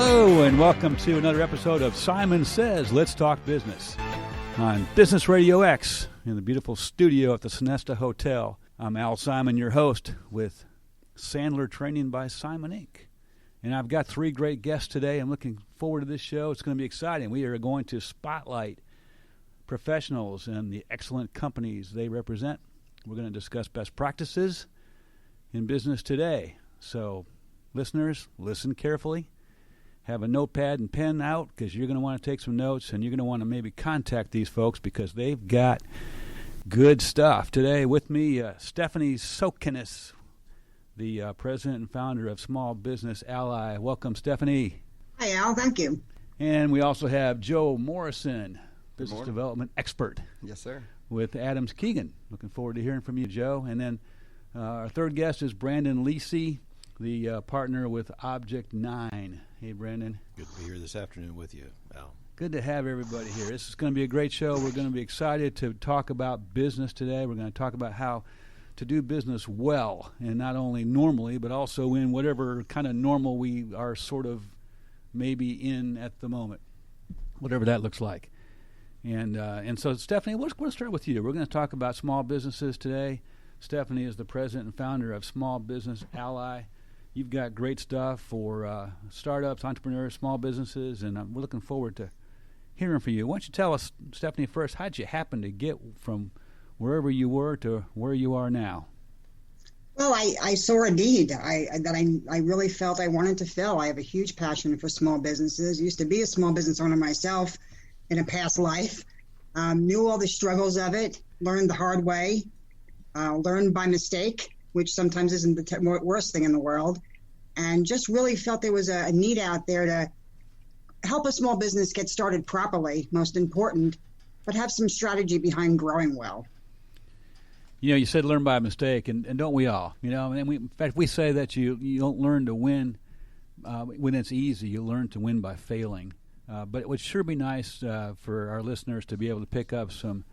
Hello, and welcome to another episode of Simon Says, Let's Talk Business on Business RadioX in the beautiful studio at the Sonesta Hotel. I'm Al Simon, your host, with Sandler Training by Simon Inc. And I've got three great guests today. I'm looking forward to this show. It's going to be exciting. We are going to spotlight professionals and the excellent companies they represent. We're going to discuss best practices in business today. So, listeners, listen carefully. Have a notepad and pen out because you're going to want to take some notes, and you're going to want to maybe contact these folks because they've got good stuff. Today with me, Stephanie Sokenis, the president and founder of SmallBiz Ally. Welcome, Stephanie. Hi, Al. Thank you. And we also have Joe Morrison, business development expert. Yes, sir. With Adams Keegan. Looking forward to hearing from you, Joe. And then our third guest is Branden Lisi, the partner with Object 9. Hey, Branden. Good to be here this afternoon with you, Al. Good to have everybody here. This is going to be a great show. We're going to be excited to talk about business today. We're going to talk about how to do business well, and not only normally, but also in whatever kind of normal we are sort of maybe in at the moment, whatever that looks like. And so, Stephanie, we'll start with you. We're going to talk about small businesses today. Stephanie is the president and founder of SmallBiz Ally. You've got great stuff for startups, entrepreneurs, small businesses, and we're looking forward to hearing from you. Why don't you tell us, Stephanie, first, how did you happen to get from wherever you were to where you are now? Well, I saw a need that I really felt I wanted to fill. I have a huge passion for small businesses. Used to be a small business owner myself in a past life. Knew all the struggles of it, learned the hard way, learned by mistake, which sometimes isn't the worst thing in the world, and just really felt there was a need out there to help a small business get started properly, most important, but have some strategy behind growing well. You know, you said learn by mistake, and don't we all? You know, and in fact, we say that you don't learn to win when it's easy. You learn to win by failing. But it would sure be nice for our listeners to be able to pick up some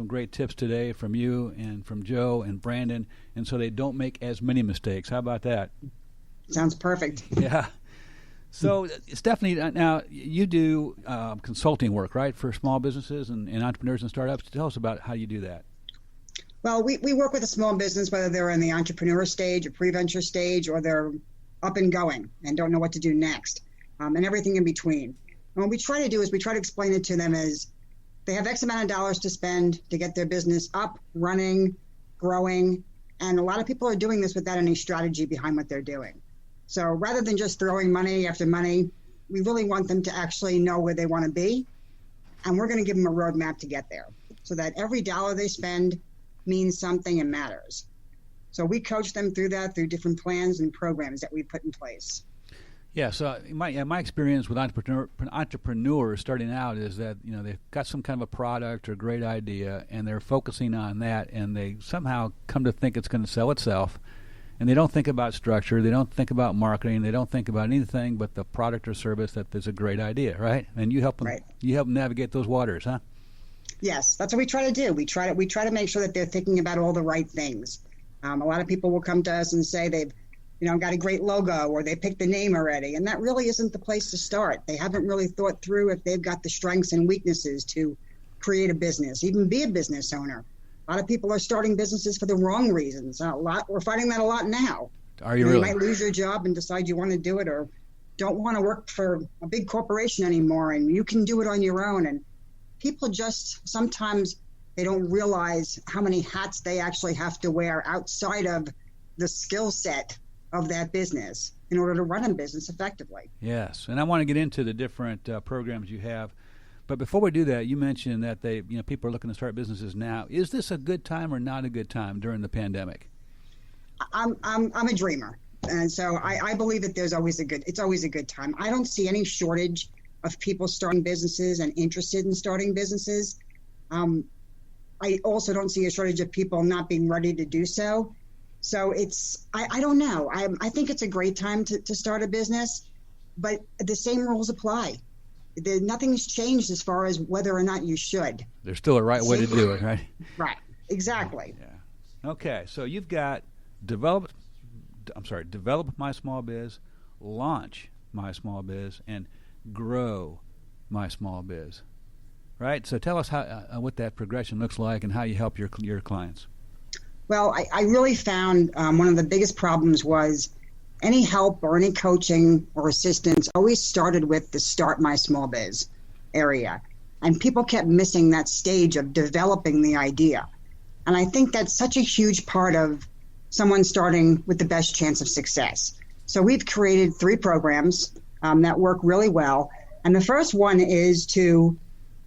great tips today from you and from Joe and Branden, and so they don't make as many mistakes. How about that? Sounds perfect. Yeah. So, Stephanie, now you do consulting work, right, for small businesses and entrepreneurs and startups. Tell us about how you do that. Well, we work with a small business, whether they're in the entrepreneur stage or pre-venture stage, or they're up and going and don't know what to do next, and everything in between. And what we try to do is we try to explain it to them as they have X amount of dollars to spend to get their business up, running, growing, and a lot of people are doing this without any strategy behind what they're doing. So rather than just throwing money after money, we really want them to actually know where they want to be, and we're going to give them a roadmap to get there so that every dollar they spend means something and matters. So we coach them through that, through different plans and programs that we put in place. Yeah, so my experience with entrepreneurs starting out is that, you know, they've got some kind of a product or a great idea, and they're focusing on that, and they somehow come to think it's going to sell itself, and they don't think about structure, they don't think about marketing, they don't think about anything but the product or service that is a great idea, right? And you help them, right. You help them navigate those waters, huh? Yes, that's what we try to do. We try to make sure that they're thinking about all the right things. A lot of people will come to us and say they've got a great logo, or they picked the name already. And that really isn't the place to start. They haven't really thought through if they've got the strengths and weaknesses to create a business, even be a business owner. A lot of people are starting businesses for the wrong reasons. We're finding that a lot now. Are you really? You might lose your job and decide you want to do it, or don't want to work for a big corporation anymore, and you can do it on your own. And people just sometimes they don't realize how many hats they actually have to wear outside of the skill set of that business in order to run a business effectively. Yes, and I want to get into the different programs you have, but before we do that, you mentioned that people are looking to start businesses now. Is this a good time or not a good time during the pandemic? I'm a dreamer, and so I believe that it's always a good time. I don't see any shortage of people starting businesses and interested in starting businesses. I also don't see a shortage of people not being ready to do so. So I don't know. I think it's a great time to start a business, but the same rules apply. Nothing's changed as far as whether or not you should. There's still a right way to do it, right? Right, exactly. Yeah. Okay, so you've got develop my small biz, launch my small biz and grow my small biz. Right? So tell us how what that progression looks like and how you help your clients. Well, I really found one of the biggest problems was any help or any coaching or assistance always started with the start my small biz area. And people kept missing that stage of developing the idea. And I think that's such a huge part of someone starting with the best chance of success. So we've created 3 programs that work really well. And the first one is to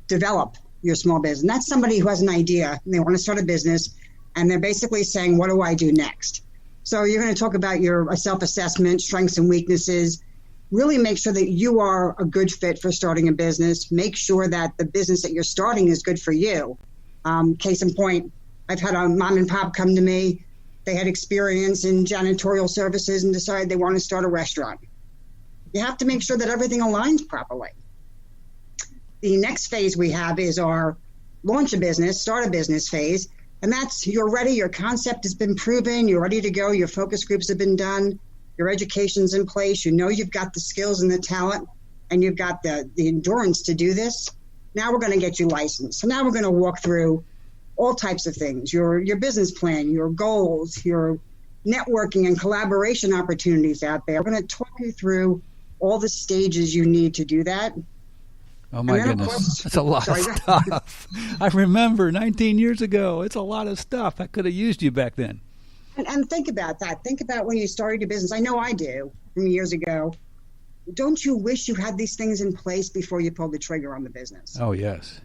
develop your small business. And that's somebody who has an idea and they want to start a business and they're basically saying, what do I do next? So you're going to talk about your self-assessment, strengths and weaknesses. Really make sure that you are a good fit for starting a business. Make sure that the business that you're starting is good for you. Case in point, I've had a mom and pop come to me. They had experience in janitorial services and decided they want to start a restaurant. You have to make sure that everything aligns properly. The next phase we have is our launch a business, start a business phase. And that's you're ready, your concept has been proven, you're ready to go, your focus groups have been done, your education's in place, you know you've got the skills and the talent, and you've got the endurance to do this. Now we're going to get you licensed. So now we're going to walk through all types of things, your business plan, your goals, your networking and collaboration opportunities out there. We're going to talk you through all the stages you need to do that. Oh, my goodness. That's a lot of stuff. I remember 19 years ago. It's a lot of stuff. I could have used you back then. And think about that. Think about when you started your business. I know I do from years ago. Don't you wish you had these things in place before you pulled the trigger on the business? Oh, yes.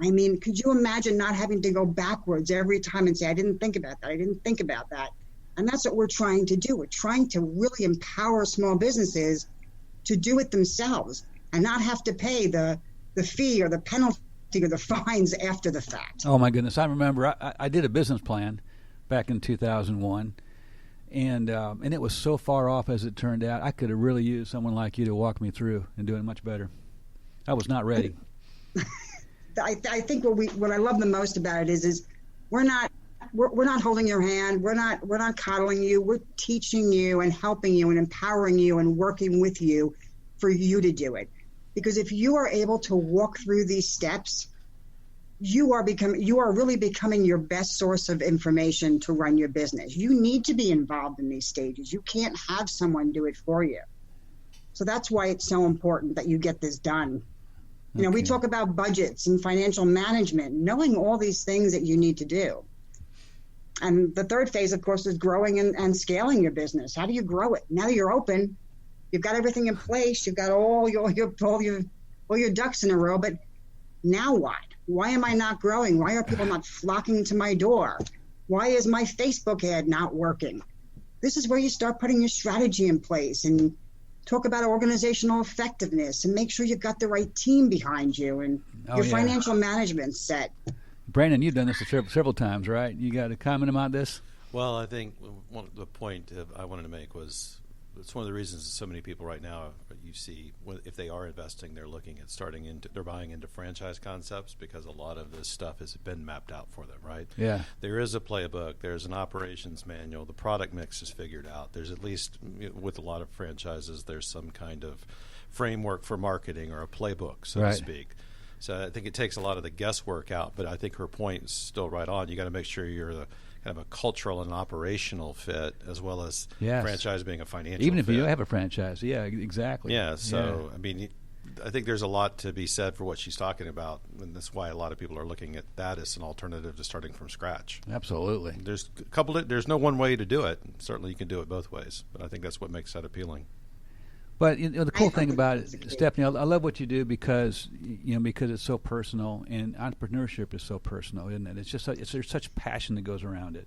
I mean, could you imagine not having to go backwards every time and say, I didn't think about that. I didn't think about that. And that's what we're trying to do. We're trying to really empower small businesses to do it themselves and not have to pay the fee or the penalty or the fines after the fact. Oh, my goodness. I remember I did a business plan back in 2001, and it was so far off as it turned out. I could have really used someone like you to walk me through and do it much better. I was not ready. I think what I love the most about it is we're not holding your hand. We're not coddling you. We're teaching you and helping you and empowering you and working with you for you to do it. Because if you are able to walk through these steps, you are really becoming your best source of information to run your business. You need to be involved in these stages. You can't have someone do it for you. So that's why it's so important that you get this done. You know, we talk about budgets and financial management, knowing all these things that you need to do. And the third phase, of course, is growing and scaling your business. How do you grow it? Now that you're open, you've got everything in place. You've got all your ducks in a row. But now what? Why am I not growing? Why are people not flocking to my door? Why is my Facebook ad not working? This is where you start putting your strategy in place and talk about organizational effectiveness and make sure you've got the right team behind you and your financial management set. Branden, you've done this several times, right? You got a comment about this? Well, I think the point I wanted to make was it's one of the reasons that so many people right now you see if they are investing, they're looking at they're buying into franchise concepts because a lot of this stuff has been mapped out for them, right? Yeah. There is a playbook, there's an operations manual, the product mix is figured out. There's at least with a lot of franchises, there's some kind of framework for marketing or a playbook, so to speak. So I think it takes a lot of the guesswork out, but I think her point is still right on. You got to make sure you're kind of a cultural and operational fit as well as franchise being a financial even if fit. you have a franchise. Yeah, exactly. Yeah, so I mean, I think there's a lot to be said for what she's talking about, and that's why a lot of people are looking at that as an alternative to starting from scratch. Absolutely. There's no one way to do it. Certainly you can do it both ways, but I think that's what makes that appealing. But the cool thing about it, Stephanie, I love what you do because it's so personal, and entrepreneurship is so personal, isn't it? It's just there's such passion that goes around it.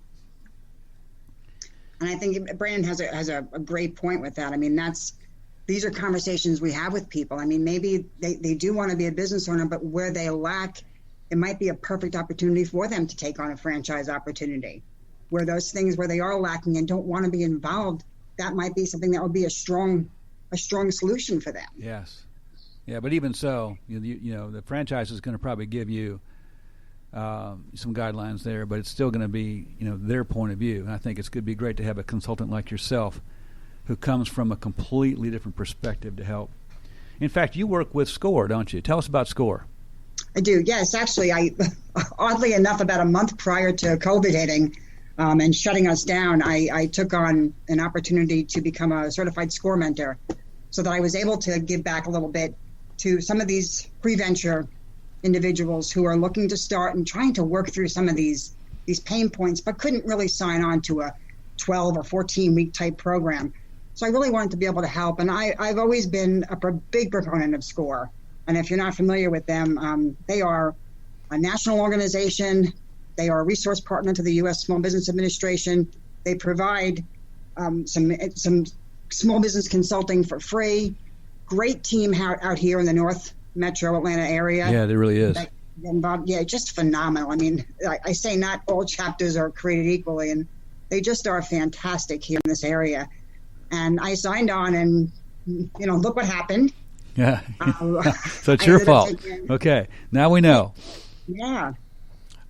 And I think Branden has a great point with that. I mean, these are conversations we have with people. I mean, maybe they do want to be a business owner, but where they lack, it might be a perfect opportunity for them to take on a franchise opportunity. Where those things where they are lacking and don't want to be involved, that might be something that would be a strong solution for them. Yes. Yeah, but even so, the franchise is going to probably give you some guidelines there, but it's still going to be, their point of view. And I think it's going to be great to have a consultant like yourself who comes from a completely different perspective to help. In fact, you work with SCORE, don't you? Tell us about SCORE. I do, yes. Actually, oddly enough, about a month prior to COVID hitting and shutting us down, I took on an opportunity to become a certified SCORE mentor so that I was able to give back a little bit to some of these pre-venture individuals who are looking to start and trying to work through some of these pain points, but couldn't really sign on to a 12 or 14-week type program. So I really wanted to be able to help. And I've always been a big proponent of SCORE. And if you're not familiar with them, they are a national organization. They are a resource partner to the U.S. Small Business Administration. They provide some small business consulting for free. Great team out here in the North Metro Atlanta area. Yeah, there really is. Yeah, just phenomenal. I mean, I say not all chapters are created equally, and they just are fantastic here in this area. And I signed on, and look what happened. Yeah. So it's your fault. Okay, now we know. Yeah.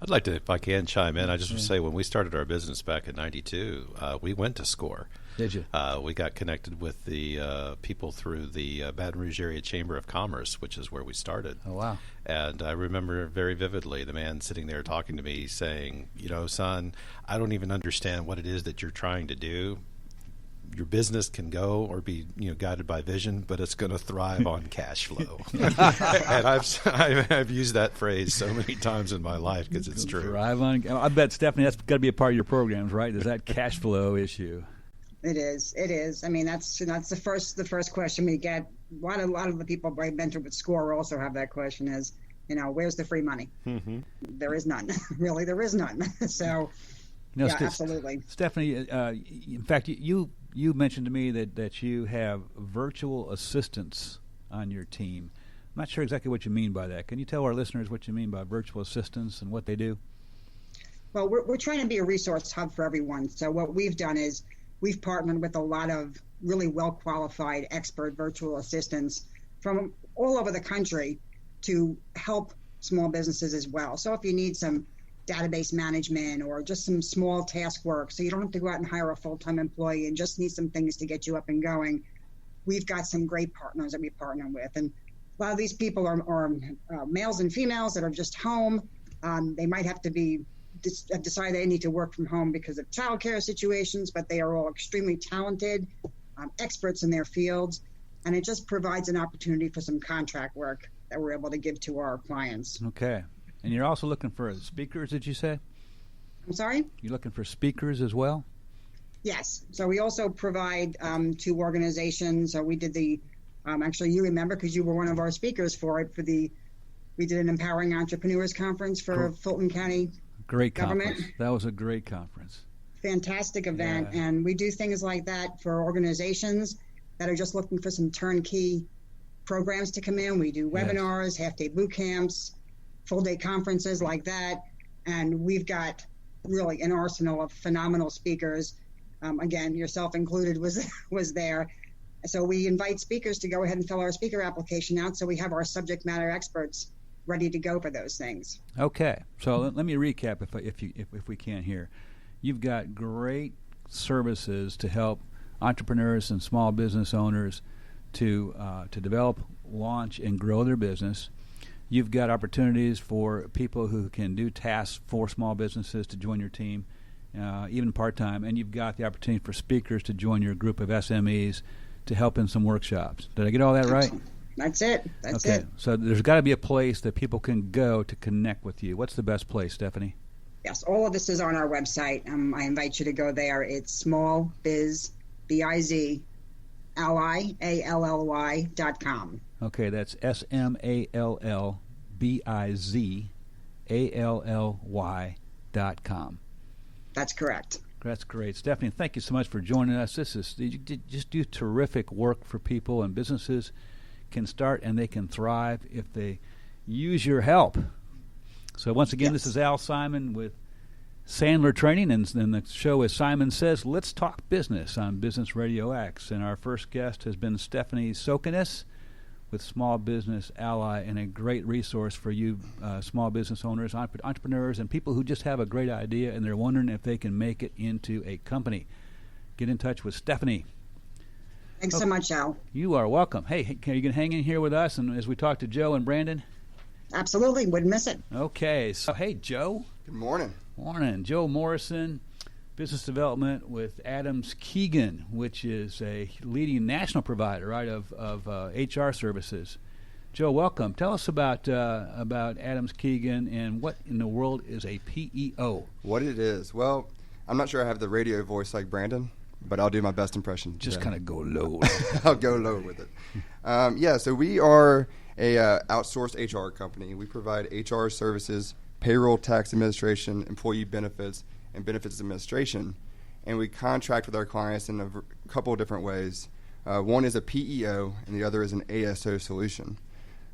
I'd like to, if I can, chime in. I just want to say, when we started our business back in '92, we went to SCORE. Did you? We got connected with the people through the Baton Rouge Area Chamber of Commerce, which is where we started. Oh, wow. And I remember very vividly the man sitting there talking to me saying, son, I don't even understand what it is that you're trying to do. Your business can go or be guided by vision, but it's going to thrive on cash flow. And I've used that phrase so many times in my life because it's true. Thrive on. I bet, Stephanie, that's got to be a part of your programs, right? Is that cash flow issue? It is. I mean, that's the first question we get. A lot of the people I mentor with SCORE also have that question: is where's the free money? Mm-hmm. There is none. Really, there is none. So, yeah, absolutely. Stephanie, in fact, you mentioned to me that you have virtual assistants on your team. I'm not sure exactly what you mean by that. Can you tell our listeners what you mean by virtual assistants and what they do? Well, we're trying to be a resource hub for everyone. So what we've done is we've partnered with a lot of really well-qualified expert virtual assistants from all over the country to help small businesses as well. So if you need some database management or just some small task work, so you don't have to go out and hire a full-time employee and just need some things to get you up and going, we've got some great partners that we partner with. And a lot of these people are males and females that are just home. They might have to decide they need to work from home because of childcare situations, but they are all extremely talented, experts in their fields, and it just provides an opportunity for some contract work that we're able to give to our clients. Okay. And you're also looking for speakers, did you say? I'm sorry? You're looking for speakers as well? Yes. So we also provide to organizations. So we did the, actually you remember because you were one of our speakers for it, we did an Empowering Entrepreneurs Conference for Fulton County Great government. Conference. That was a great conference. Fantastic event. Yeah. And we do things like that for organizations that are just looking for some turnkey programs to come in. We do webinars, half-day boot camps, full-day conferences like that. And we've got really an arsenal of phenomenal speakers. Again, yourself included was there. So we invite speakers to go ahead and fill our speaker application out so we have our subject matter experts ready to go for those things. Okay. So let me recap if we can here. You've got great services to help entrepreneurs and small business owners to develop, launch, and grow their business. You've got opportunities for people who can do tasks for small businesses to join your team, even part-time. And you've got the opportunity for speakers to join your group of SMEs to help in some workshops. Did I get all that right? That's it. Okay. So there's got to be a place that people can go to connect with you. What's the best place, Stephanie? Yes, all of this is on our website. I invite you to go there. It's SmallBiz, B-I-Z, Ally, A-L-L-Y.com. Okay, that's SmallBizAlly.com. That's correct. That's great. Stephanie, thank you so much for joining us. You just do terrific work for people, and businesses can start and they can thrive if they use your help. So once again, This is Al Simon with Sandler Training, and the show is Simon Says, Let's Talk Business on Business RadioX. And our first guest has been Stephanie Sokenis with Small Business Ally, and a great resource for you small business owners, entrepreneurs, and people who just have a great idea and they're wondering if they can make it into a company. Get in touch with Stephanie. Thanks so much, Al. You are welcome. Hey, are you going to hang in here with us and as we talk to Joe and Branden? Absolutely. Wouldn't miss it. Okay. So, hey, Joe. Good morning. Morning. Joe Morrison, Business Development with Adams Keegan, which is a leading national provider, right, of HR services. Joe, welcome. Tell us about Adams Keegan and what in the world is a PEO? What it is? Well, I'm not sure I have the radio voice like Branden, but I'll do my best impression. Just kind of go low. I'll go low with it. So we are a outsourced HR company. We provide HR services, payroll, tax administration, employee benefits, and benefits administration. And we contract with our clients in a couple of different ways. One is a PEO, and the other is an ASO solution.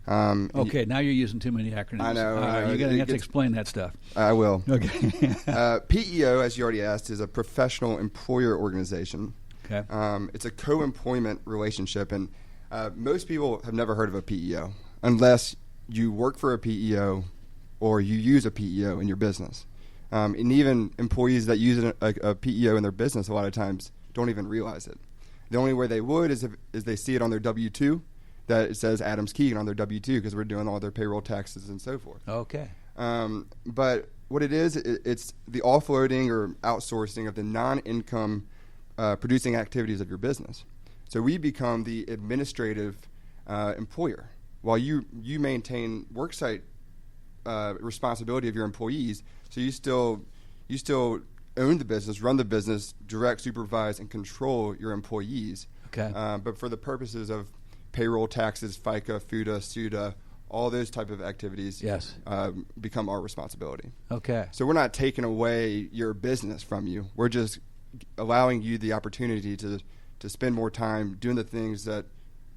Okay, now you're using too many acronyms. I know. You're going to have to explain that stuff. I will. Okay. PEO, as you already asked, is a professional employer organization. Okay. It's a co-employment relationship, and most people have never heard of a PEO unless you work for a PEO or you use a PEO in your business. And even employees that use a PEO in their business a lot of times don't even realize it. The only way they would is if they see it on their W-2, that it says Adams Keegan on their W-2 because we're doing all their payroll taxes and so forth. Okay. But what it is, it's the offloading or outsourcing of the non-income producing activities of your business. So we become the administrative employer. While you maintain worksite responsibility of your employees, so you still own the business, run the business, direct, supervise, and control your employees. Okay. But for the purposes of payroll, taxes, FICA, FUTA, SUTA, all those type of activities become our responsibility. Okay. So we're not taking away your business from you. We're just allowing you the opportunity to spend more time doing the things that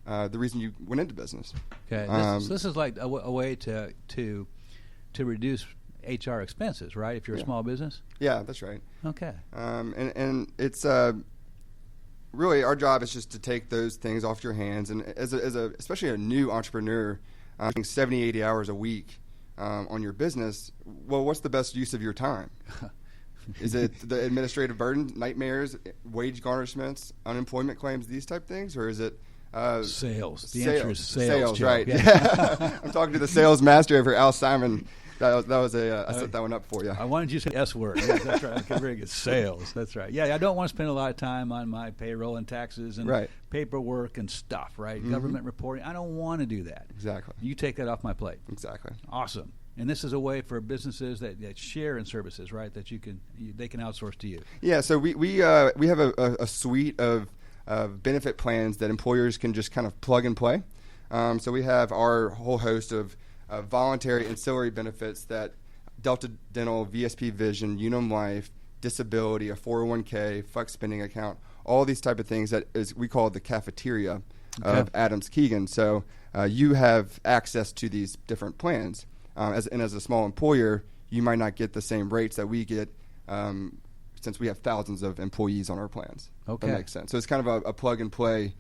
the reason you went into business. Okay. This is like a way to reduce HR expenses, right? If you're a small business. Yeah, that's right. Okay. And it's really our job is just to take those things off your hands. And as especially a new entrepreneur, 70, 80 hours a week on your business. Well, what's the best use of your time? Is it the administrative burden, nightmares, wage garnishments, unemployment claims, these type things, or is it sales? The answer is sales. Sales, right? Yeah. I'm talking to the sales master over Al Simon. That was I set that one up for you. I wanted you to say S word. Yes, that's right. Okay, very good. Sales. That's right. Yeah, I don't want to spend a lot of time on my payroll and taxes and paperwork and stuff, right? Mm-hmm. Government reporting. I don't want to do that. Exactly. You take that off my plate. Exactly. Awesome. And this is a way for businesses that share in services, right? That they can outsource to you. Yeah. So we have a suite of benefit plans that employers can just kind of plug and play. So we have our whole host of voluntary ancillary benefits that Delta Dental, VSP Vision, Unum Life, disability, a 401k, flex spending account, all these type of things that is we call the cafeteria of Adams Keegan. So you have access to these different plans. As a small employer, you might not get the same rates that we get since we have thousands of employees on our plans. Okay. That makes sense. So it's kind of a plug and play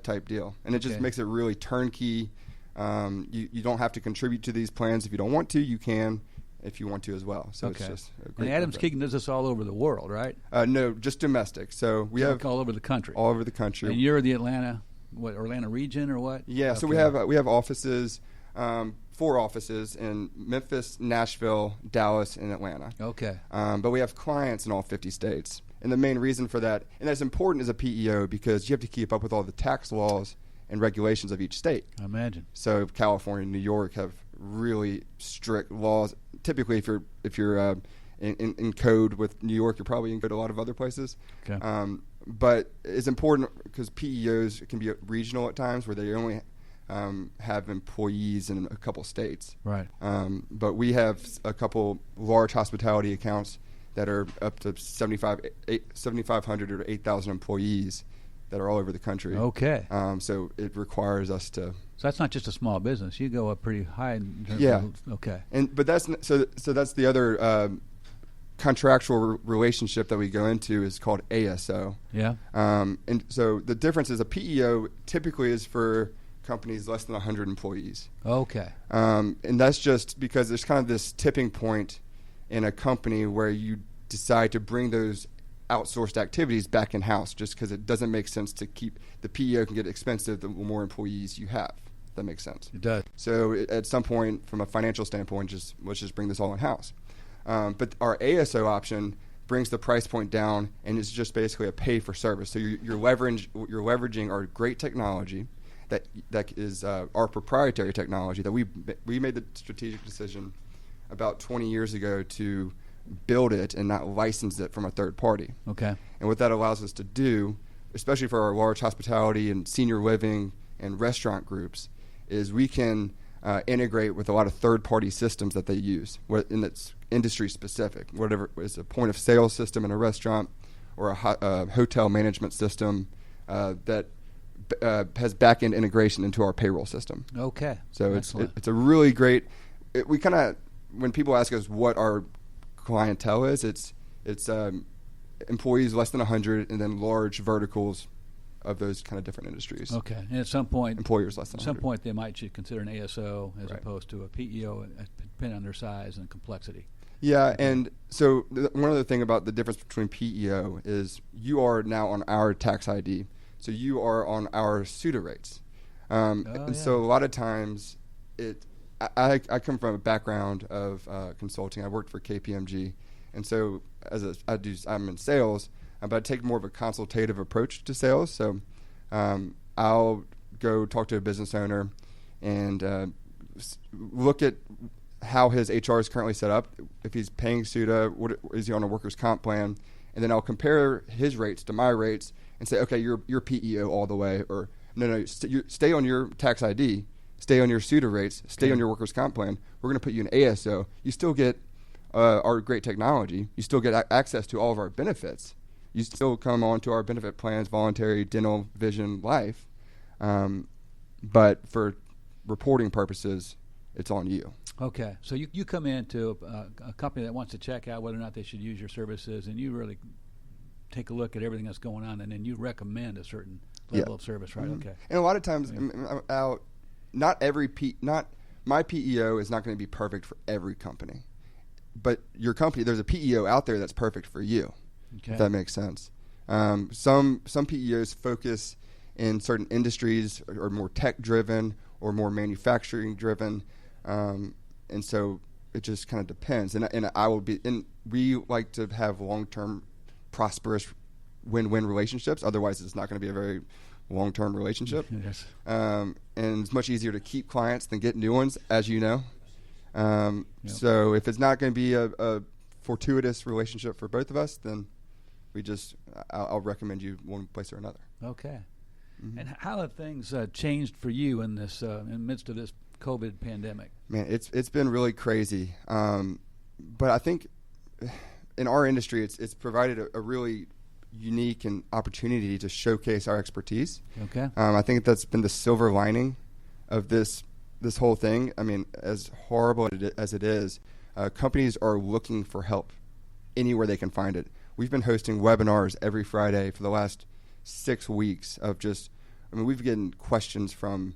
type deal. And it just makes it really turnkey. You don't have to contribute to these plans if you don't want to. You can if you want to as well. So it's just a great. And Adams Keegan does this all over the world, right? No, just domestic. So we have all over the country. All over the country. And you're the Atlanta region or what? Yeah. Okay. So we have offices, 4 offices in Memphis, Nashville, Dallas, and Atlanta. Okay. But we have clients in all 50 states. And the main reason for that, and that's important as a PEO because you have to keep up with all the tax laws and regulations of each state. I imagine. So California and New York have really strict laws. Typically, if you're in code with New York, you're probably in code a lot of other places. Okay. But it's important because PEOs can be regional at times where they only have employees in a couple states. Right. But we have a couple large hospitality accounts that are up to 7,500 or 8,000 employees that are all over the country. Okay. So it requires us to. So that's not just a small business. You go up pretty high. In terms of, okay. But that's so that's the other contractual relationship that we go into is called ASO. Yeah. And so the difference is a PEO typically is for companies less than 100 employees. Okay. And that's just because there's kind of this tipping point in a company where you decide to bring those outsourced activities back in-house, just because it doesn't make sense to keep the PEO can get expensive the more employees you have. If that makes sense. It does. So at some point, from a financial standpoint, let's just bring this all in-house. But our ASO option brings the price point down, and it's just basically a pay for service. So you're leveraging our great technology that is our proprietary technology that we made the strategic decision about 20 years ago to build it and not license it from a third party. Okay. And what that allows us to do, especially for our large hospitality and senior living and restaurant groups, is we can integrate with a lot of third-party systems that they use, and it's industry-specific, whatever is a point-of-sale system in a restaurant or a hotel management system that has back-end integration into our payroll system. Okay. So it's a really great. We kind of, when people ask us what our clientele is, it's employees less than 100, and then large verticals of those kind of different industries. Okay, and at some point, employers less than 100. At some point, they might consider an ASO as Right. opposed to a PEO, depending on their size and complexity. Yeah, and so one other thing about the difference between PEO is you are now on our tax ID, so you are on our SUTA rates. So a lot of times, I come from a background of consulting. I worked for KPMG, and so I'm in sales, but I take more of a consultative approach to sales. So I'll go talk to a business owner and look at how his HR is currently set up. If he's paying SUTA, is he on a workers' comp plan? And then I'll compare his rates to my rates and say, okay, you're PEO all the way, or no, stay on your tax ID, stay on your SUTA rates, stay on your workers' comp plan. We're going to put you in ASO. You still get our great technology. You still get access to all of our benefits. You still come on to our benefit plans, voluntary, dental, vision, life. But for reporting purposes, it's on you. Okay, so you come into a company that wants to check out whether or not they should use your services, and you really take a look at everything that's going on, and then you recommend a certain level of service, right? Mm-hmm. Okay. And a lot of times, not my PEO is not going to be perfect for every company, but your company, there's a PEO out there that's perfect for you. Okay. If that makes sense. Some PEOs focus in certain industries or more tech-driven or more manufacturing-driven, and so it just kind of depends. And we like to have long-term, prosperous, win-win relationships. Otherwise, it's not going to be a very long-term relationship. Yes. And it's much easier to keep clients than get new ones, as you know. So if it's not going to be a fortuitous relationship for both of us, then I'll recommend you one place or another. Okay. Mm-hmm. And how have things changed for you in this in the midst of this COVID pandemic? Man, it's been really crazy. But I think in our industry, it's provided a really unique and opportunity to showcase our expertise. Okay. I think that's been the silver lining of this whole thing. I mean, as horrible as it is, companies are looking for help anywhere they can find it. We've been hosting webinars every Friday for the last 6 weeks we've gotten questions from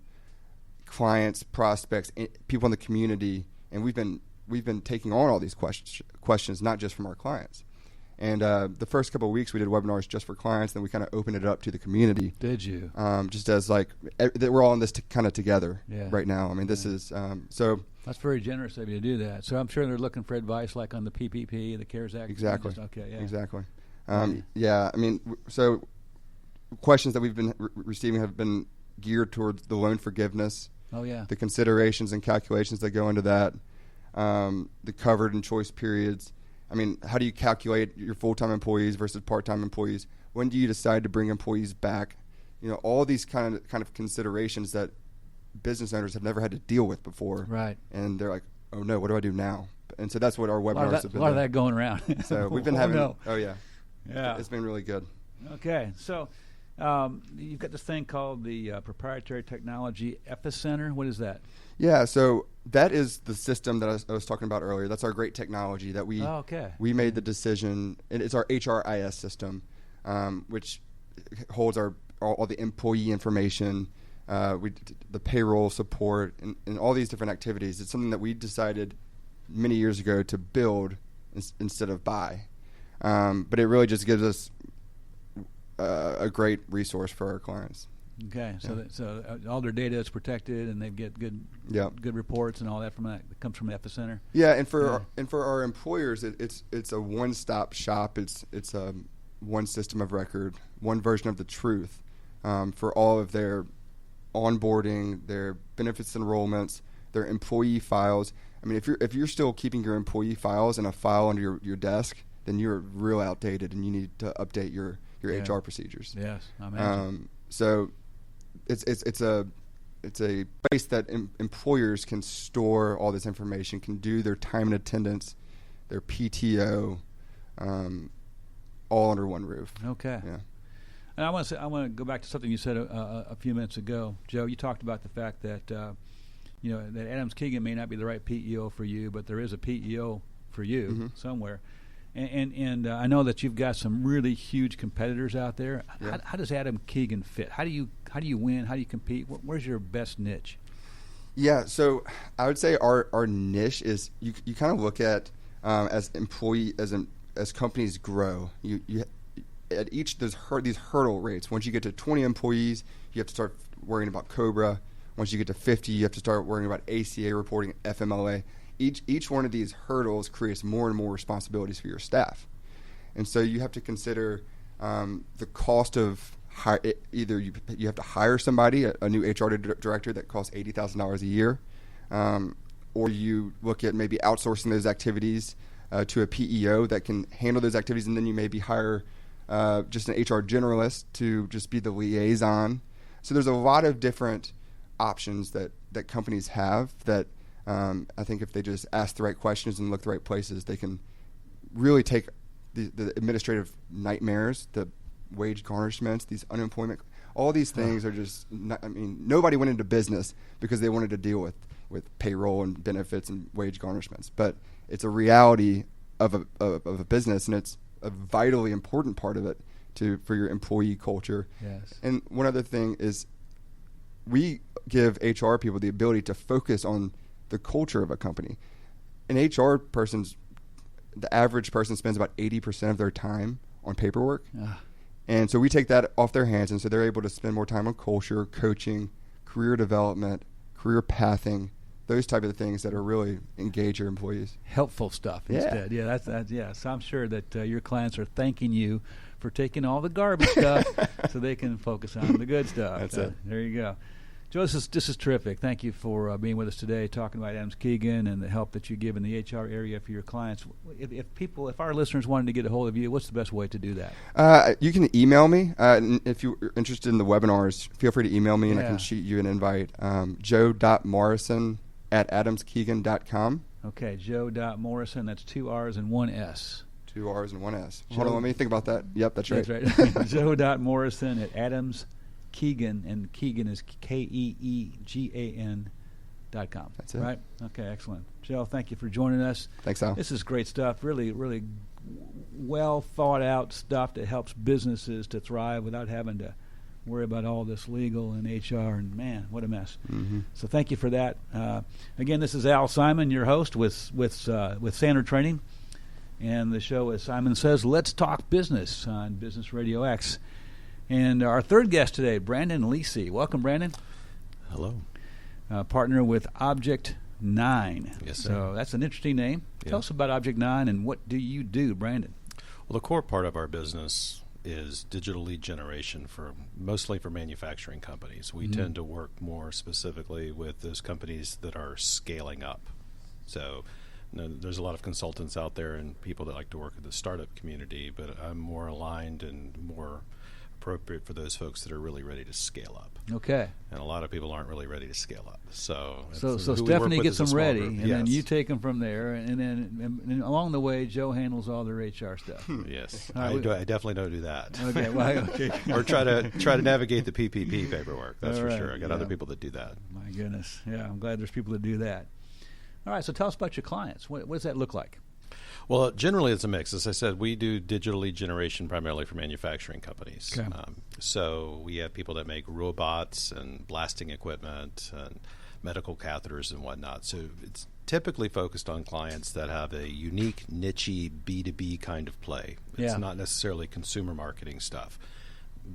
clients, prospects, people in the community, and we've been taking on all these questions, not just from our clients. And the first couple of weeks we did webinars just for clients, then we kind of opened it up to the community. Did you? Just as we're all in this kind of together right now. I mean, this is so. That's very generous of you to do that. So I'm sure they're looking for advice like on the PPP, the CARES Act. Exactly. Yeah. Exactly. I mean, so questions that we've been receiving have been geared towards the loan forgiveness. Oh, yeah. The considerations and calculations that go into that, the covered and choice periods. I mean, how do you calculate your full-time employees versus part-time employees? When do you decide to bring employees back? You know, all these kind of considerations that business owners have never had to deal with before. Right. And they're like, oh, no, what do I do now? And so that's what our webinars have been. A lot of that going around. So we've been having. No. Oh, yeah. Yeah. It's been really good. Okay. So you've got this thing called the Proprietary Technology Epicenter. What is that? Yeah, so that is the system that I was talking about earlier. That's our great technology that we we made the decision. And it's our HRIS system, which holds all the employee information, the payroll support, and all these different activities. It's something that we decided many years ago to build instead of buy. But it really just gives us a great resource for our clients. Okay, so all their data is protected, and they get good reports and all that from that comes from Epicenter. Yeah, and for our employers, it's a one-stop shop. It's a one system of record, one version of the truth for all of their onboarding, their benefits enrollments, their employee files. I mean, if you're still keeping your employee files in a file under your desk, then you're real outdated, and you need to update your HR procedures. Yes, I imagine. So it's a place that employers can store all this information, can do their time and attendance, their PTO, all under one roof. Okay. Yeah. And I want to go back to something you said a few minutes ago, Joe. You talked about the fact that that Adams Keegan may not be the right PEO for you, but there is a PEO for you somewhere. And I know that you've got some really huge competitors out there. Yeah. How does Adams Keegan fit? How do you win? How do you compete? Where's your best niche? Yeah, so I would say our niche is you kind of look at as companies grow. You at each these hurdle rates. Once you get to 20 employees, you have to start worrying about COBRA. Once you get to 50, you have to start worrying about ACA reporting, FMLA. Each one of these hurdles creates more and more responsibilities for your staff, and so you have to consider the cost of either you have to hire somebody, a new HR director that costs $80,000 a year, or you look at maybe outsourcing those activities to a PEO that can handle those activities, and then you maybe hire just an HR generalist to just be the liaison. So there's a lot of different options that companies have that I think if they just ask the right questions and look the right places, they can really take the administrative nightmares, the wage garnishments, these unemployment, all these things are just nobody went into business because they wanted to deal with payroll and benefits and wage garnishments, but it's a reality of a business, and it's a vitally important part of it for your employee culture. Yes. And one other thing is we give HR people the ability to focus on the culture of a company. The average person spends about 80% of their time on paperwork. And so we take that off their hands, and so they're able to spend more time on culture, coaching, career development, career pathing, those type of things that are really engage your employees. Helpful stuff instead. Yeah, that's yes. I'm sure that your clients are thanking you for taking all the garbage stuff so they can focus on the good stuff. That's it. There you go. Joe, this is terrific. Thank you for being with us today, talking about Adams Keegan and the help that you give in the HR area for your clients. If our listeners wanted to get a hold of you, what's the best way to do that? You can email me. If you're interested in the webinars, feel free to email me, and I can shoot you an invite. joe.morrison@adamskeegan.com. Okay, joe.morrison. That's 2 R's and 1 S. 2 R's and 1 S. Hold on, let me think about that. Yep, that's right. That's right. joe.morrison@adamskeegan, and Keegan is KEEGAN.com. That's it. Right? Okay, excellent. Joe, thank you for joining us. Thanks, Al. This is great stuff. Really, really well thought out stuff that helps businesses to thrive without having to worry about all this legal and HR, and man, what a mess. Mm-hmm. So thank you for that. Again, this is Al Simon, your host with Standard Training, and the show, as Simon says, Let's Talk Business on Business RadioX. And our third guest today, Branden Lisi. Welcome, Branden. Hello. Partner with Object 9. Yes, sir. So that's an interesting name. Yeah. Tell us about Object 9 and what do you do, Branden? Well, the core part of our business is digital lead generation mostly for manufacturing companies. We tend to work more specifically with those companies that are scaling up. So there's a lot of consultants out there and people that like to work in the startup community, but I'm more aligned and more appropriate for those folks that are really ready to scale up. Okay. And a lot of people aren't really ready to scale up. So Stephanie gets them ready, and yes. then you take them from there, and then and along the way, Joe handles all their HR stuff. Yes, I definitely don't do that. Okay, well, okay. Or try to navigate the PPP paperwork. That's all for right, sure. I got other people that do that. My goodness, yeah, I'm glad there's people that do that. All right, so tell us about your clients. What does that look like? Well, generally it's a mix. As I said, we do digital lead generation primarily for manufacturing companies. Okay. So we have people that make robots and blasting equipment and medical catheters and whatnot. So it's typically focused on clients that have a unique, niche-y B2B kind of play. It's not necessarily consumer marketing stuff.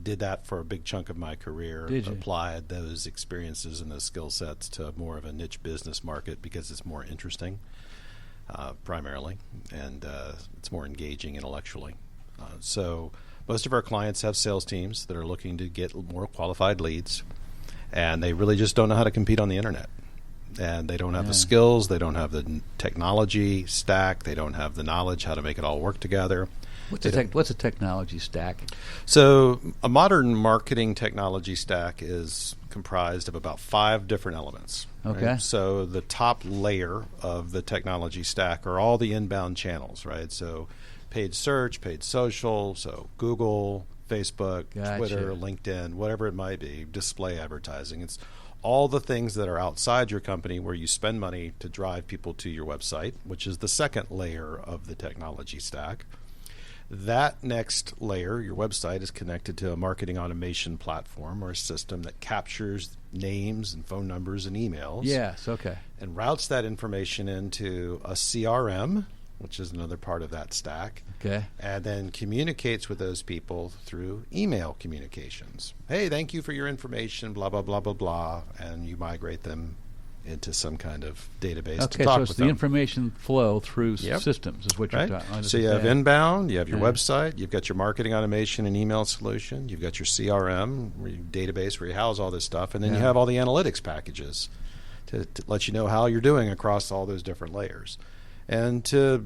Did that for a big chunk of my career. Applied those experiences and those skill sets to more of a niche business market because it's more interesting, primarily, and it's more engaging intellectually. So most of our clients have sales teams that are looking to get more qualified leads, and they really just don't know how to compete on the internet. And they don't have the skills, they don't have the technology stack, they don't have the knowledge how to make it all work together. What's a technology stack? So a modern marketing technology stack is comprised of about 5 different elements. Okay. Right? So the top layer of the technology stack are all the inbound channels, right? So paid search, paid social, so Google, Facebook, Twitter, LinkedIn, whatever it might be, display advertising. It's all the things that are outside your company where you spend money to drive people to your website, which is the second layer of the technology stack. That next layer, your website, is connected to a marketing automation platform or a system that captures names and phone numbers and emails. Yes, okay. And routes that information into a CRM, which is another part of that stack. Okay. And then communicates with those people through email communications. Hey, thank you for your information, blah, blah, blah, blah, blah. And you migrate them into some kind of database to talk with them. Okay, so it's the information flow through systems is what you're talking about. So you have inbound, you have your website, you've got your marketing automation and email solution, you've got your CRM, your database where you house all this stuff, and then you have all the analytics packages to let you know how you're doing across all those different layers. And to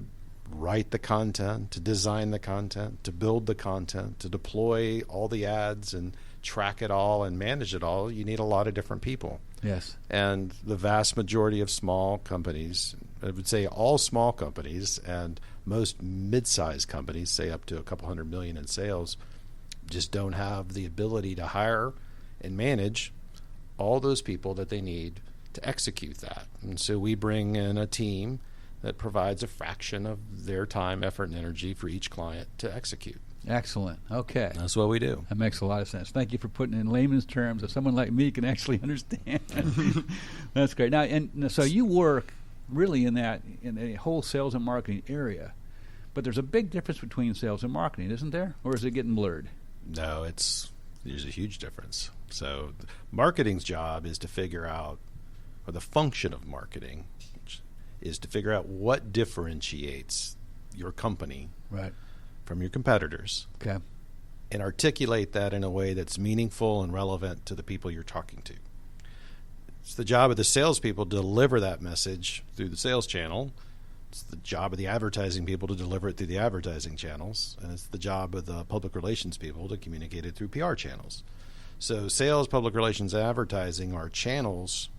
write the content, to design the content, to build the content, to deploy all the ads and track it all and manage it all, you need a lot of different people. Yes. And the vast majority of small companies, I would say all small companies and most mid-sized companies, say up to a couple $100 million in sales, just don't have the ability to hire and manage all those people that they need to execute that. And so we bring in a team that provides a fraction of their time, effort, and energy for each client to execute. Excellent. Okay. That's what we do. That makes a lot of sense. Thank you for putting it in layman's terms that someone like me can actually understand. That's great. Now, and so you work really in a whole sales and marketing area, but there's a big difference between sales and marketing, isn't there? Or is it getting blurred? No, there's a huge difference. So marketing's job is to figure out, or the function of marketing is to figure out what differentiates your company from your competitors. Okay. And articulate that in a way that's meaningful and relevant to the people you're talking to. It's the job of the salespeople to deliver that message through the sales channel. It's the job of the advertising people to deliver it through the advertising channels. And it's the job of the public relations people to communicate it through PR channels. So sales, public relations, and advertising are channels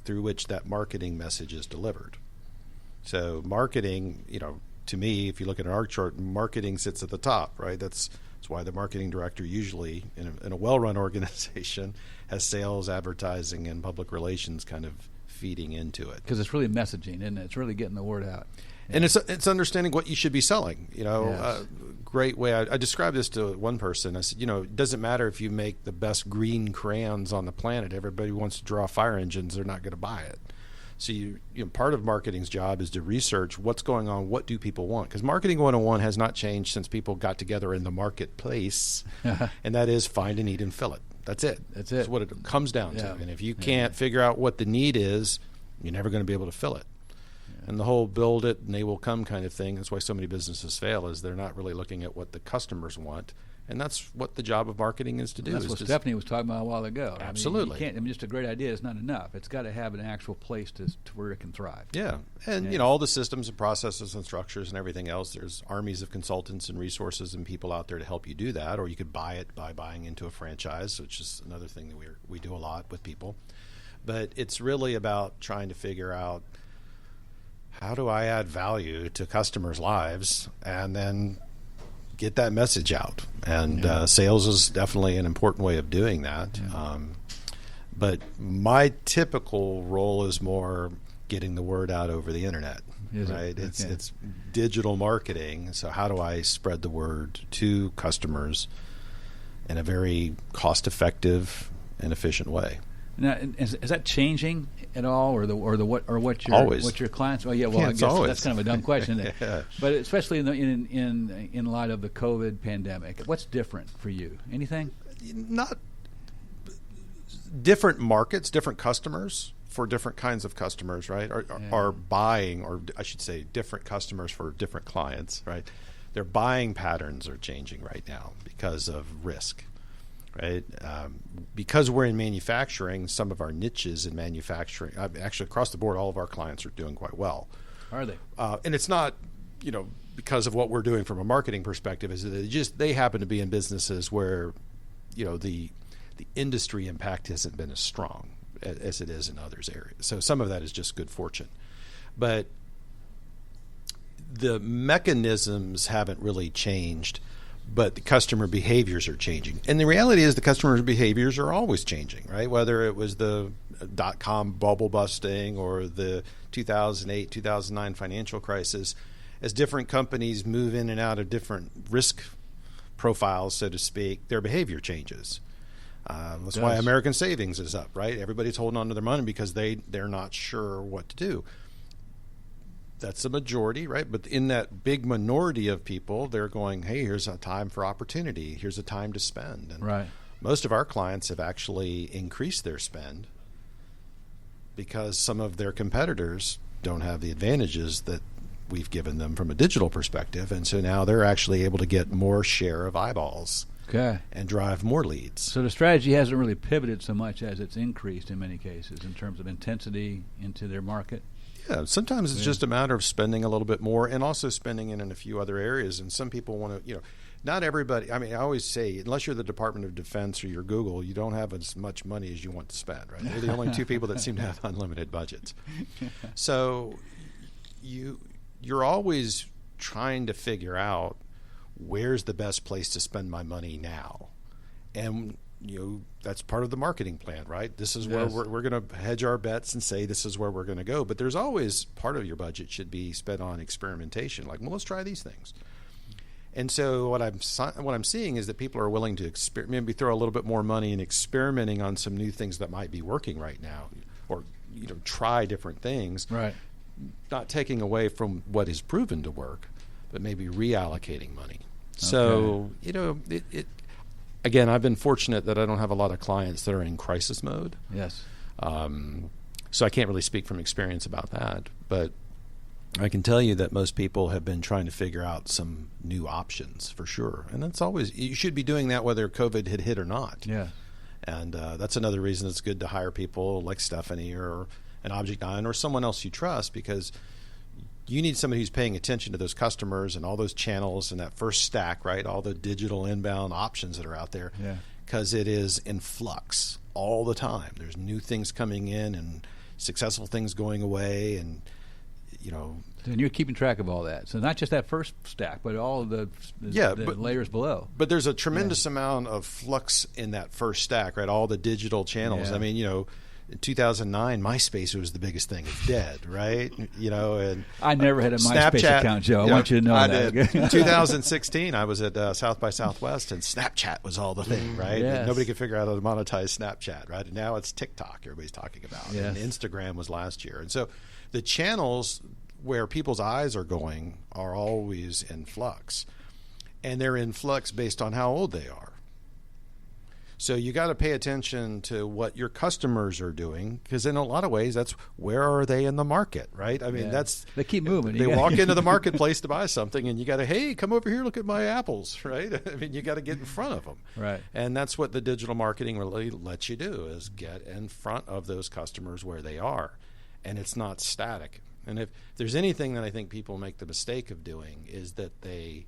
through which that marketing message is delivered. So marketing, to me, if you look at an org chart, marketing sits at the top, right? That's why the marketing director usually, in a well-run organization, has sales, advertising, and public relations kind of feeding into it. Because it's really messaging, isn't it? It's really getting the word out. And it's understanding what you should be selling. Great way. I described this to one person. I said, it doesn't matter if you make the best green crayons on the planet. Everybody wants to draw fire engines. They're not going to buy it. So part of marketing's job is to research what's going on, what do people want? Because Marketing 101 has not changed since people got together in the marketplace, and that is find a need and fill it. That's it. That's what it comes down to. And if you can't figure out what the need is, you're never going to be able to fill it. And the whole build it and they will come kind of thing, that's why so many businesses fail, is they're not really looking at what the customers want. And that's what the job of marketing is to do. That's what Stephanie was talking about a while ago. Absolutely. Just a great idea is not enough. It's got to have an actual place to where it can thrive. Yeah. And, all the systems and processes and structures and everything else, there's armies of consultants and resources and people out there to help you do that. Or you could buy it by buying into a franchise, which is another thing that we do a lot with people. But it's really about trying to figure out, how do I add value to customers' lives and then get that message out? And sales is definitely an important way of doing that. Yeah. But my typical role is more getting the word out over the internet. Right? It's digital marketing. So how do I spread the word to customers in a very cost-effective and efficient way? Now, is that changing at all, or what your clients? Oh yeah, well I guess that's kind of a dumb question, isn't it? Yeah. But especially in light of the COVID pandemic, what's different for you? Anything? Not different markets, different customers for different kinds of customers, right? Are buying, or I should say, different customers for different clients, right? Their buying patterns are changing right now because of risk. Right, because we're in manufacturing, some of our niches in manufacturing, actually across the board, all of our clients are doing quite well. Are they? And it's not, because of what we're doing from a marketing perspective. Is that they happen to be in businesses where, the industry impact hasn't been as strong as it is in others areas. So some of that is just good fortune, but the mechanisms haven't really changed. But the customer behaviors are changing. And the reality is the customer behaviors are always changing, right? Whether it was the dot-com bubble busting or the 2008, 2009 financial crisis, as different companies move in and out of different risk profiles, so to speak, their behavior changes. That's why American savings is up, right? Everybody's holding on to their money because they're not sure what to do. That's the majority, right? But in that big minority of people, they're going, hey, here's a time for opportunity. Here's a time to spend. And right. Most of our clients have actually increased their spend because some of their competitors don't have the advantages that we've given them from a digital perspective. And so now they're actually able to get more share of eyeballs and drive more leads. So the strategy hasn't really pivoted so much as it's increased in many cases in terms of intensity into their market. Yeah, sometimes it's just a matter of spending a little bit more and also spending in a few other areas. And some people want to, not everybody, I always say, unless you're the Department of Defense or you're Google, you don't have as much money as you want to spend, right? They're the only two people that seem to have unlimited budgets. So you're always trying to figure out where's the best place to spend my money now. And that's part of the marketing plan, right? This is where we're going to hedge our bets and say this is where we're going to go. But there's always part of your budget should be spent on experimentation. Like, well, let's try these things. And so what I'm seeing is that people are willing to maybe throw a little bit more money in experimenting on some new things that might be working right now, or try different things. Right. Not taking away from what is proven to work, but maybe reallocating money. So Again, I've been fortunate that I don't have a lot of clients that are in crisis mode. Yes. So I can't really speak from experience about that. But I can tell you that most people have been trying to figure out some new options for sure. And that's always, you should be doing that whether COVID had hit or not. Yeah. And that's another reason it's good to hire people like Stephanie or an Object 9 or someone else you trust, because you need somebody who's paying attention to those customers and all those channels and that first stack, right? All the digital inbound options that are out there, because it is in flux all the time. There's new things coming in and successful things going away, and And you're keeping track of all that. So not just that first stack, but all of the layers below. But there's a tremendous amount of flux in that first stack, right? All the digital channels. Yeah. I mean, in 2009, MySpace was the the biggest dead, right? And I never had a MySpace account, Joe. I want you to know that. Did. In 2016, I was at South by Southwest, and Snapchat was all the thing, right? Yes. And nobody could figure out how to monetize Snapchat, right? And now it's TikTok everybody's talking about. Yes. And Instagram was last year. And so the channels where people's eyes are going are always in flux. And they're in flux based on how old they are. So you got to pay attention to what your customers are doing, because in a lot of ways, that's where are they in the market, right? I mean, they keep moving. They walk into the marketplace to buy something, and you got to, hey, come over here, look at my apples, right? I mean, you got to get in front of them, right? And that's what the digital marketing really lets you do, is get in front of those customers where they are, and it's not static. And if there's anything that I think people make the mistake of doing, is that they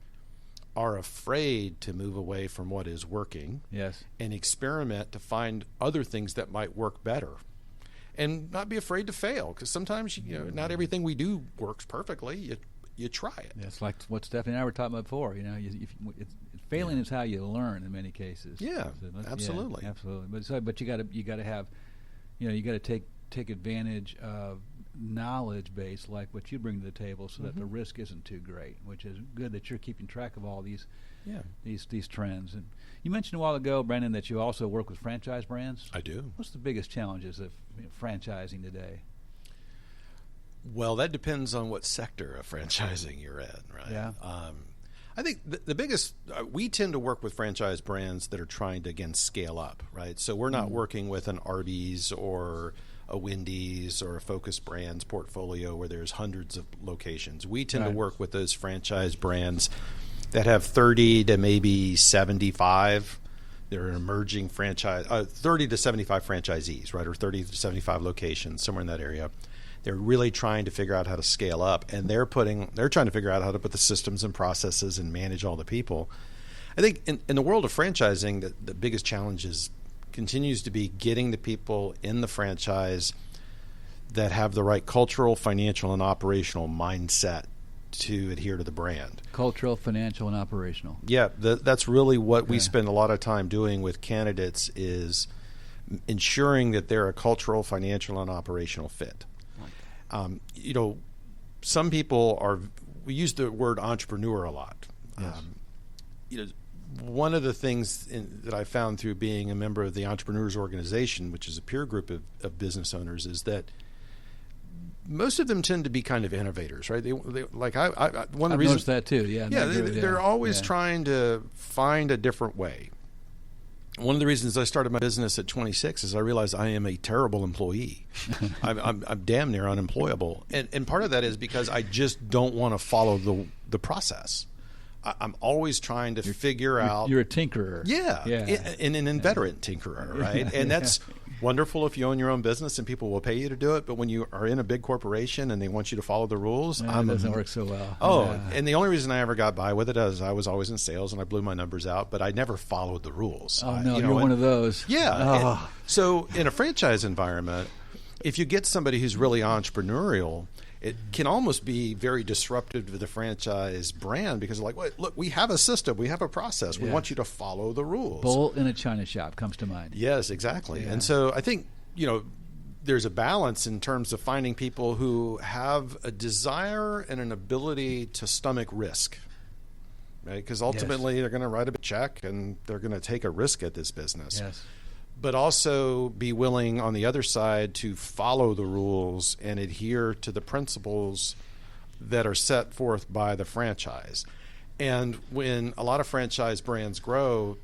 are afraid to move away from what is working, and experiment to find other things that might work better, and not be afraid to fail, because sometimes not everything we do works perfectly. You try it. It's like what Stephanie and I were talking about before. Failing is how you learn in many cases. Yeah, absolutely, absolutely. But you got to have, you got to take advantage of knowledge base like what you bring to the table, so that the risk isn't too great. Which is good that you're keeping track of all these trends. And you mentioned a while ago, Branden, that you also work with franchise brands. I do. What's the biggest challenges of franchising today? Well, that depends on what sector of franchising you're in, right? Yeah. I think the biggest, we tend to work with franchise brands that are trying to, again, scale up, right? So we're not working with an Arby's or a Wendy's or a Focus Brands portfolio where there's hundreds of locations. We tend to work with those franchise brands that have 30 to maybe 75. They're an emerging franchise, 30 to 75 franchisees, right? Or 30 to 75 locations, somewhere in that area. They're really trying to figure out how to scale up, and they're trying to figure out how to put the systems and processes and manage all the people. I think in the world of franchising, the biggest challenge continues to be getting the people in the franchise that have the right cultural, financial, and operational mindset to adhere to the brand. Cultural, financial, and operational. Yeah, that's really what we spend a lot of time doing with candidates, is ensuring that they're a cultural, financial, and operational fit. Some people we use the word entrepreneur a lot. Yes. One of the things that I found through being a member of the Entrepreneurs Organization, which is a peer group of business owners, is that most of them tend to be kind of innovators, right? They like one of the I've reasons noticed that too. Yeah. They're always trying to find a different way. One of the reasons I started my business at 26 is I realized I am a terrible employee. I'm damn near unemployable. And part of that is because I just don't want to follow the process. I'm always trying to figure out. You're a tinkerer. Yeah. And an inveterate tinkerer, right? And that's wonderful if you own your own business and people will pay you to do it. But when you are in a big corporation and they want you to follow the rules, it doesn't work so well. And the only reason I ever got by with it is I was always in sales and I blew my numbers out, but I never followed the rules. You're one of those. Yeah. So in a franchise environment, if you get somebody who's really entrepreneurial, it can almost be very disruptive to the franchise brand, because like, wait, look, we have a system, we have a process, we want you to follow the rules. Bull in a china shop comes to mind. Yes, exactly. And so I think, there's a balance in terms of finding people who have a desire and an ability to stomach risk, right? Because ultimately they're going to write a check and they're going to take a risk at this business. Yes. But also be willing on the other side to follow the rules and adhere to the principles that are set forth by the franchise. And when a lot of franchise brands grow,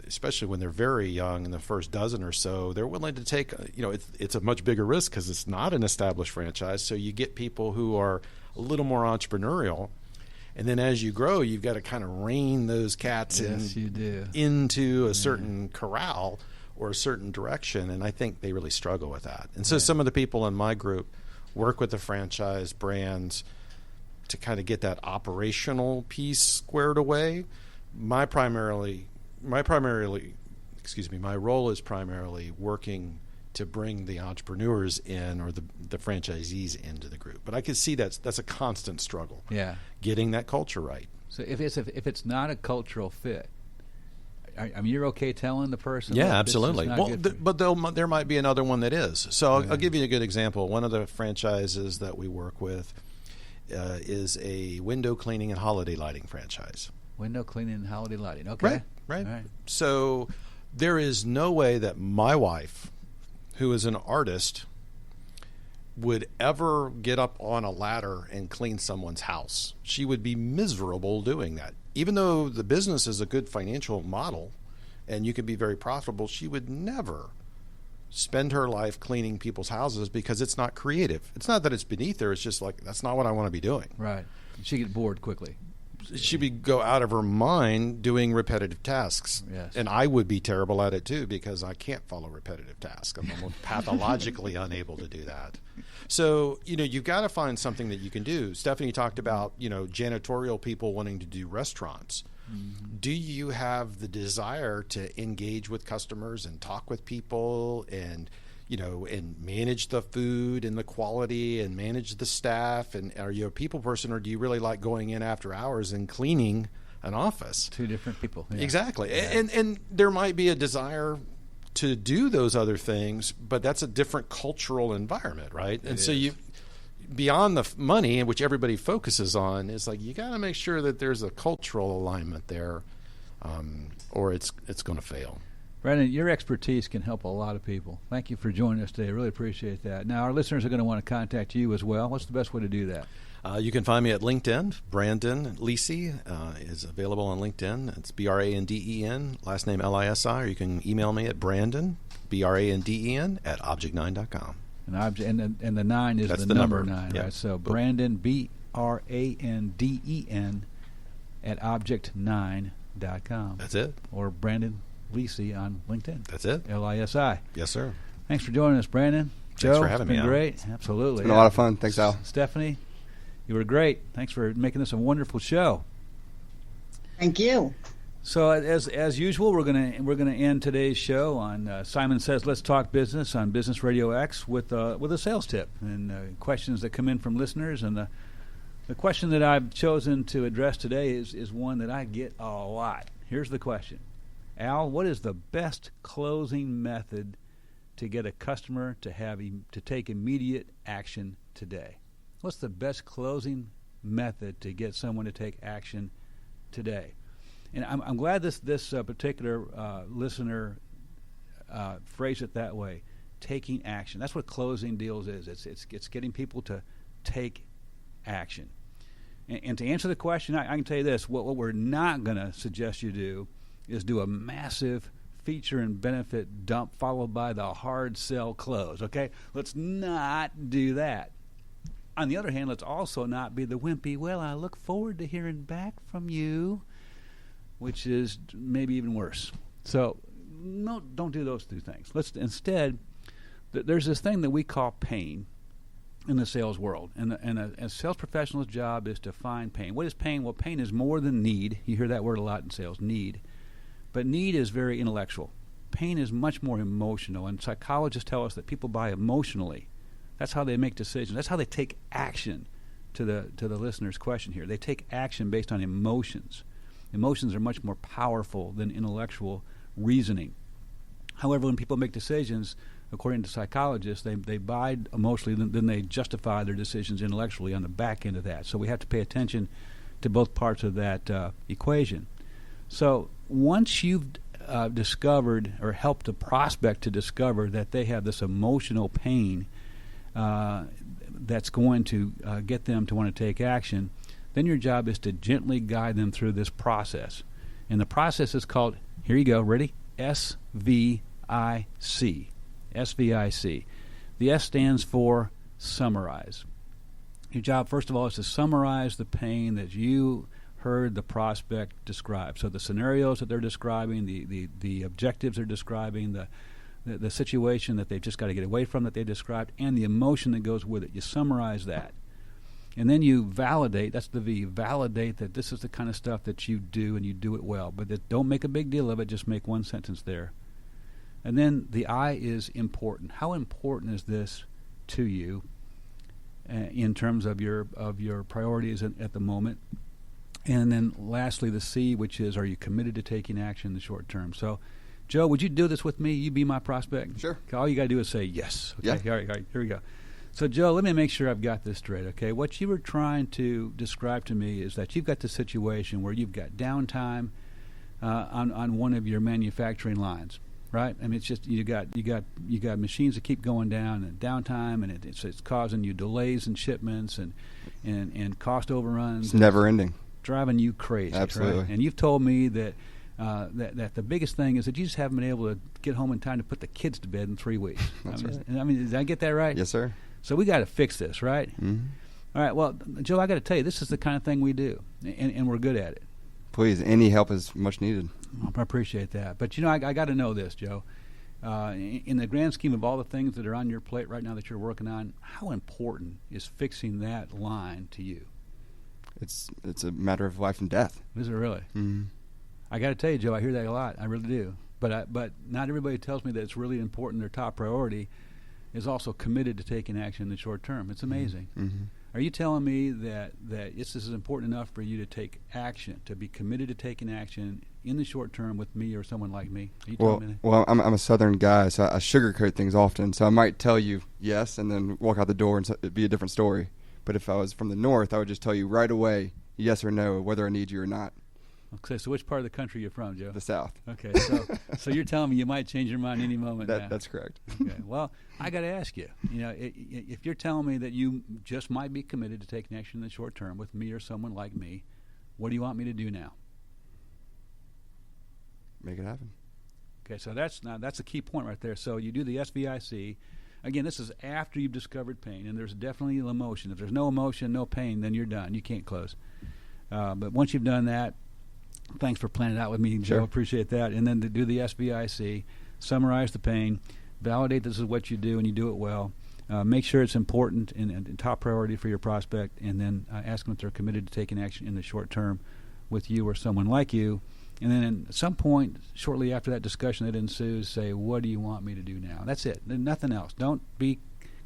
especially when they're very young, in the first dozen or so, they're willing to take, it's a much bigger risk because it's not an established franchise. So you get people who are a little more entrepreneurial. And then as you grow, you've got to kind of rein those cats into a certain corral or a certain direction, and I think they really struggle with that. And so some of the people in my group work with the franchise brands to kind of get that operational piece squared away. My role is primarily working to bring the entrepreneurs in, or the franchisees into the group. But I can see that's a constant struggle. Yeah, getting that culture right. So if it's not a cultural fit, I mean, you're okay telling the person? Yeah, absolutely. But there might be another one that is. So I'll give you a good example. One of the franchises that we work with is a window cleaning and holiday lighting franchise. Window cleaning and holiday lighting. Okay. Right. So there is no way that my wife, who is an artist, would ever get up on a ladder and clean someone's house. She would be miserable doing that. Even though the business is a good financial model and you can be very profitable, she would never spend her life cleaning people's houses because it's not creative. It's not that it's beneath her. It's just like, that's not what I want to be doing. Right. She'd get bored quickly. She would go out of her mind doing repetitive tasks. Yes. And I would be terrible at it too, because I can't follow repetitive tasks. I'm almost pathologically unable to do that. So, you've got to find something that you can do. Stephanie talked about, janitorial people wanting to do restaurants. Mm-hmm. Do you have the desire to engage with customers and talk with people and manage the food and the quality and manage the staff? And are you a people person, or do you really like going in after hours and cleaning an office? Two different people. Yeah. Exactly. Yeah. And there might be a desire to do those other things, but that's a different cultural environment, right? And so beyond the money, which everybody focuses on, is like you got to make sure that there's a cultural alignment there, or it's going to fail. Branden, your expertise can help a lot of people. Thank you for joining us today. I really appreciate that. Now, our listeners are going to want to contact you as well. What's the best way to do that? You can find me at LinkedIn. Branden Lisi is available on LinkedIn. It's Branden, last name Lisi, or you can email me at Branden, Branden, at object9.com. And the 9 is the number 9, yep. Right? So Branden, Branden, at object9.com. That's it. Or Branden Lisi on LinkedIn. That's it. Lisi. Yes, sir. Thanks for joining us, Branden. Joe, Thanks for having me. It's been great. Absolutely. It's been a lot of fun. Thanks, Al. Stephanie, you were great. Thanks for making this a wonderful show. Thank you. So as usual, we're gonna end today's show on Simon Says Let's Talk Business on Business RadioX with a sales tip and questions that come in from listeners. And the question that I've chosen to address today is one that I get a lot. Here's the question: Al, what is the best closing method to get a customer to take immediate action today? What's the best closing method to get someone to take action today? And I'm glad this particular listener phrased it that way, taking action. That's what closing deals is. It's getting people to take action. And to answer the question, I can tell you this: what we're not going to suggest you do is do a massive feature and benefit dump followed by the hard sell close. Okay, let's not do that. On the other hand, let's also not be the wimpy, well, I look forward to hearing back from you, which is maybe even worse. So no, don't do those two things. Let's instead, there's this thing that we call pain in the sales world. And a sales professional's job is to find pain. What is pain? Well, pain is more than need. You hear that word a lot in sales, need. But need is very intellectual. Pain is much more emotional. And psychologists tell us that people buy emotionally. That's how they make decisions. That's how they take action to the listener's question here. They take action based on emotions. Emotions are much more powerful than intellectual reasoning. However, when people make decisions, according to psychologists, they buy emotionally, then they justify their decisions intellectually on the back end of that. So we have to pay attention to both parts of that equation. So once you've discovered or helped a prospect to discover that they have this emotional pain that's going to get them to want to take action, then your job is to gently guide them through this process. And the process is called, here you go, ready? SVIC. SVIC. The S stands for summarize. Your job, first of all, is to summarize the pain that you heard the prospect describe. So the scenarios that they're describing, the objectives they're describing, the situation that they've just got to get away from that they described, and the emotion that goes with it. You summarize that. And then you validate, that's the V, validate that this is the kind of stuff that you do and you do it well. But don't make a big deal of it, just make one sentence there. And then the I is important. How important is this to you in terms of your priorities at the moment? And then lastly, the C, which is, are you committed to taking action in the short term? So, Joe, would you do this with me? You be my prospect? Sure. All you got to do is say yes. Okay? Yeah. All right, here we go. So, Joe, let me make sure I've got this straight, okay? What you were trying to describe to me is that you've got the situation where you've got downtime on one of your manufacturing lines, right? I mean, it's just you got machines that keep going down and downtime, and it's causing you delays in shipments and cost overruns. It's never ending. Driving you crazy. Absolutely. Right? And you've told me that that the biggest thing is that you just haven't been able to get home in time to put the kids to bed in 3 weeks. That's right. I mean, did I get that right? Yes, sir. So we got to fix this, right? Mm-hmm. All right. Well, Joe, I got to tell you, this is the kind of thing we do, and we're good at it. Please, any help is much needed. I appreciate that. But, I got to know this, Joe. In the grand scheme of all the things that are on your plate right now that you're working on, how important is fixing that line to you? It's a matter of life and death. Is it really? Mm-hmm. I got to tell you, Joe, I hear that a lot. I really do. But not everybody tells me that it's really important. Their top priority is also committed to taking action in the short term. It's amazing. Mm-hmm. Are you telling me that this is important enough for you to take action, to be committed to taking action in the short term with me or someone like me? Are you Well, telling me that? well, I'm a Southern guy, so I sugarcoat things often. So I might tell you yes, and then walk out the door, and it'd be a different story. But if I was from the North, I would just tell you right away, yes or no, whether I need you or not. Okay, so which part of the country are you from, Joe? The South. Okay, so you're telling me you might change your mind any moment now. That's correct. Okay, well, I got to ask you, if you're telling me that you just might be committed to taking action in the short term with me or someone like me, what do you want me to do now? Make it happen. Okay, so that's a key point right there. So you do the SVIC. Again, this is after you've discovered pain, and there's definitely emotion. If there's no emotion, no pain, then you're done. You can't close. But once you've done that, thanks for planning it out with me, Joe. Sure. Appreciate that. And then to do the SVIC, summarize the pain, validate this is what you do and you do it well. Make sure it's important and top priority for your prospect, and then ask them if they're committed to taking action in the short term with you or someone like you. And then at some point, shortly after that discussion that ensues, say, what do you want me to do now? That's it. Nothing else. Don't be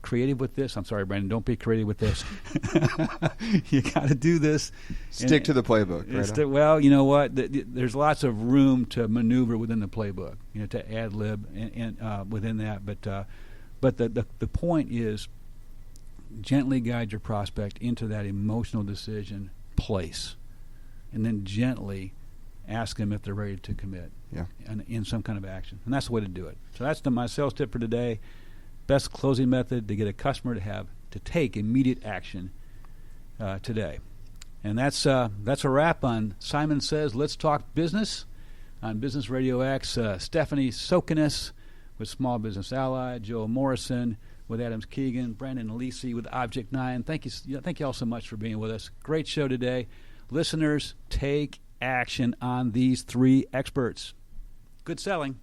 creative with this. I'm sorry, Branden. Don't be creative with this. You got to do this. Stick to the playbook. Right? Well, you know what? There's lots of room to maneuver within the playbook, to ad lib and within that. But the point is, gently guide your prospect into that emotional decision place, and then gently ask them if they're ready to commit in some kind of action. And that's the way to do it. So that's my sales tip for today. Best closing method to get a customer to take immediate action today. And that's a wrap on Simon Says Let's Talk Business on Business RadioX. Stephanie Sokenis with Small Business Ally, Joe Morrison with Adams Keegan, Branden Lisi with Object 9. Thank you all so much for being with us. Great show today. Listeners, take action on these 3 experts. Good selling.